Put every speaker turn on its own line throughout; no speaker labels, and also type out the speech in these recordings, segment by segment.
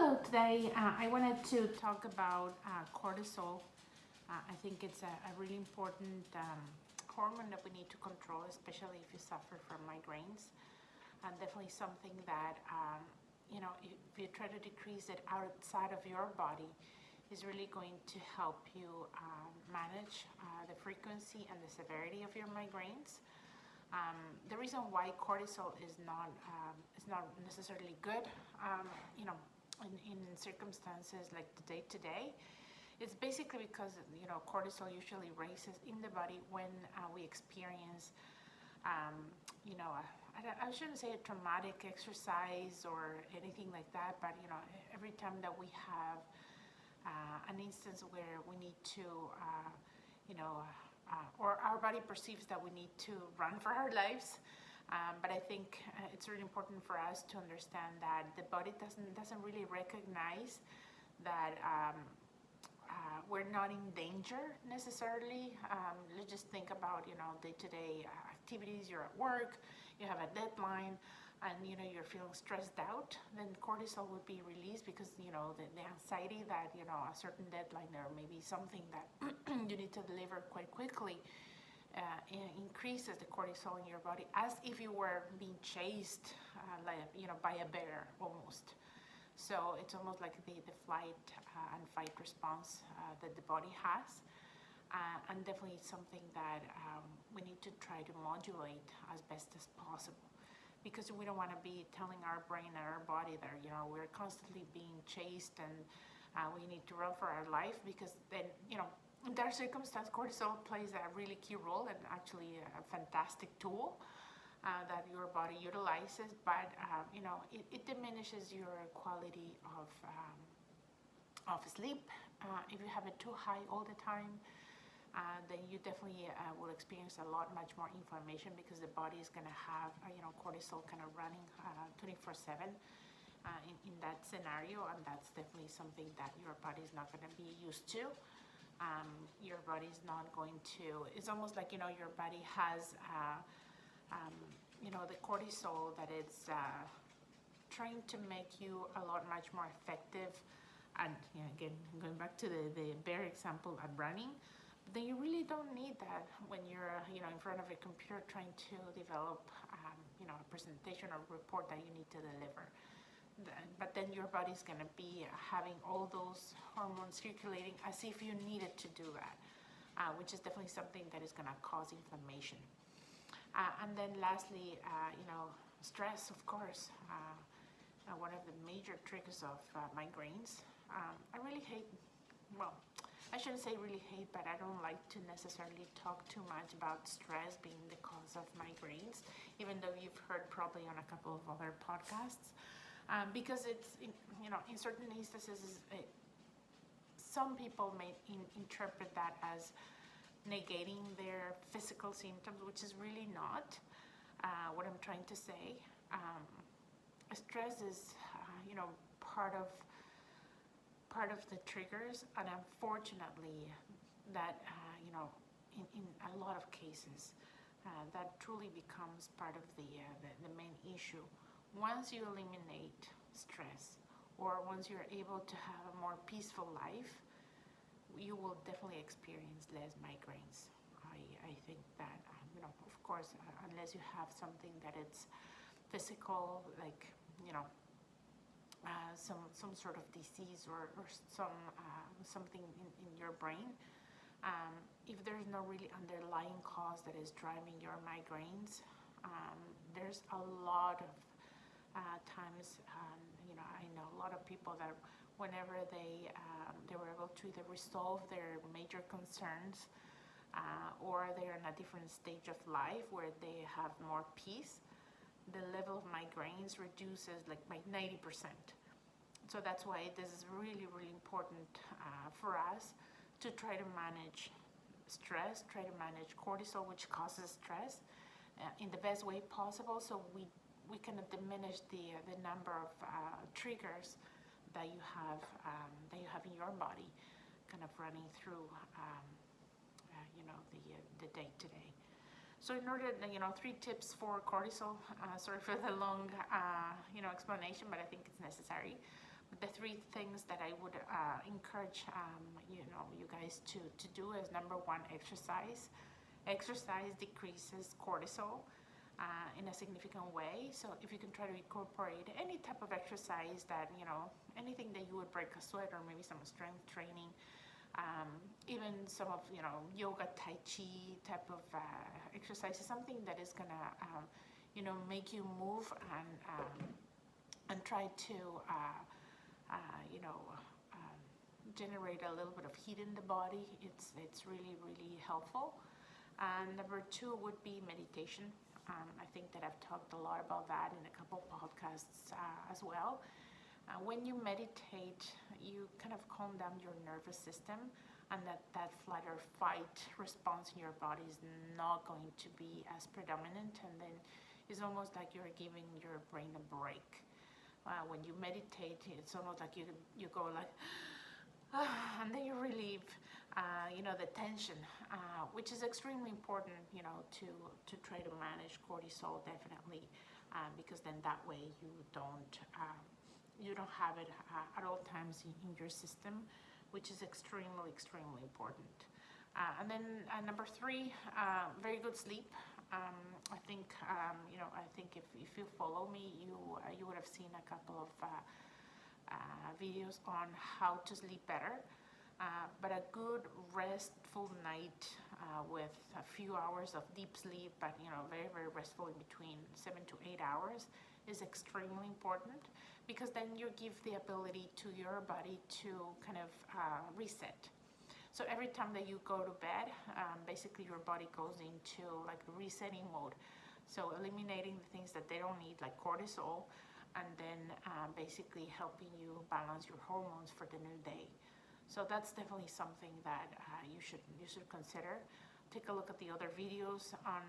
Hello, today I wanted to talk about cortisol. I think it's a really important hormone that we need to control, especially if you suffer from migraines. And definitely something that, if you try to decrease it outside of your body, is really going to help you manage the frequency and the severity of your migraines. The reason why cortisol is not necessarily good, um, you know, in circumstances like the day to day, it's basically because cortisol usually raises in the body when we experience, um, I shouldn't say a traumatic exercise or anything like that, but every time that we have an instance where we need to, you know, or our body perceives that we need to run for our lives. But I think it's really important for us to understand that the body doesn't really recognize that we're not in danger necessarily. Let's just think about day-to-day activities. You're at work, you have a deadline, and you're feeling stressed out. Then cortisol would be released because the anxiety that a certain deadline or maybe something that you need to deliver quite quickly increases the cortisol in your body as if you were being chased by a bear almost. So it's almost like the flight and fight response that the body has. And definitely something that we need to try to modulate as best as possible, because we don't want to be telling our brain and our body that we're constantly being chased and we need to run for our life, because then in that circumstance cortisol plays a really key role and actually a fantastic tool that your body utilizes, but it diminishes your quality of sleep. If you have it too high all the time, then you definitely will experience a lot much more inflammation, because the body is going to have cortisol kind of running 24/7 in that scenario, and that's definitely something that your body is not going to be used to. Your body is not going to. It's almost like your body has the cortisol that it's trying to make you a lot much more effective. And again, going back to the bear example at running, then you really don't need that when you're in front of a computer trying to develop a presentation or report that you need to deliver. But then your body's going to be having all those hormones circulating as if you needed to do that, which is definitely something that is going to cause inflammation. And then lastly, stress, of course, one of the major triggers of migraines. I really hate, well, I shouldn't say really hate, but I don't like to necessarily talk too much about stress being the cause of migraines, even though you've heard probably on a couple of other podcasts, because it's, in certain instances, some people may interpret that as negating their physical symptoms, which is really not what I'm trying to say. Stress is, part of the triggers, and unfortunately, that in a lot of cases, that truly becomes part of the main issue. Once you eliminate stress, or once you're able to have a more peaceful life, you will definitely experience less migraines. I think that of course, unless you have something that it's physical, like some sort of disease or something in your brain. If there's no really underlying cause that is driving your migraines, there's a lot of times, I know a lot of people that whenever they were able to either resolve their major concerns, or they're in a different stage of life where they have more peace, the level of migraines reduces like by 90%. So that's why this is really, really important for us to try to manage stress, try to manage cortisol, which causes stress, in the best way possible, so we can diminish the number of triggers that you have in your body, kind of running through the day to day. So in order, 3 tips for cortisol. Sorry for the long, explanation, but I think it's necessary. The three things that I would encourage you guys to do is, number one, exercise. Exercise decreases cortisol in a significant way. So if you can try to incorporate any type of exercise that, anything that you would break a sweat, or maybe some strength training, even some of, yoga, tai chi type of exercises, something that is gonna, make you move and try to, you know, generate a little bit of heat in the body. It's really, really helpful. Number two would be meditation. I think that I've talked a lot about that in a couple podcasts as well. When you meditate, you kind of calm down your nervous system, and that flight or fight response in your body is not going to be as predominant, and then it's almost like you're giving your brain a break. When you meditate, it's almost like you go like, and then you relieve, the tension, which is extremely important, to try to manage cortisol, definitely, because then that way you don't have it at all times in your system, which is extremely, extremely important. And then number three, very good sleep. I think if you follow me, you would have seen a couple of videos on how to sleep better. But a good restful night with a few hours of deep sleep, but very, very restful in between 7 to 8 hours, is extremely important, because then you give the ability to your body to kind of reset. So every time that you go to bed, basically your body goes into like resetting mode. So eliminating the things that they don't need, like cortisol, and then basically helping you balance your hormones for the new day. So that's definitely something that you should consider. Take a look at the other videos on,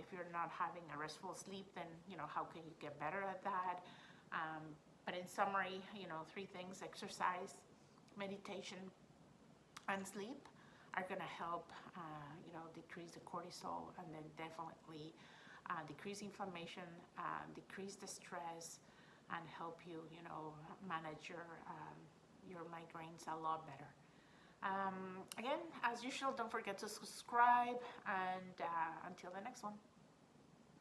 if you're not having a restful sleep, then, how can you get better at that? But in summary, three things: exercise, meditation, and sleep are gonna help, decrease the cortisol, and then definitely decrease inflammation, decrease the stress, and help you, manage your migraines a lot better. Again, as usual, don't forget to subscribe, and until the next one.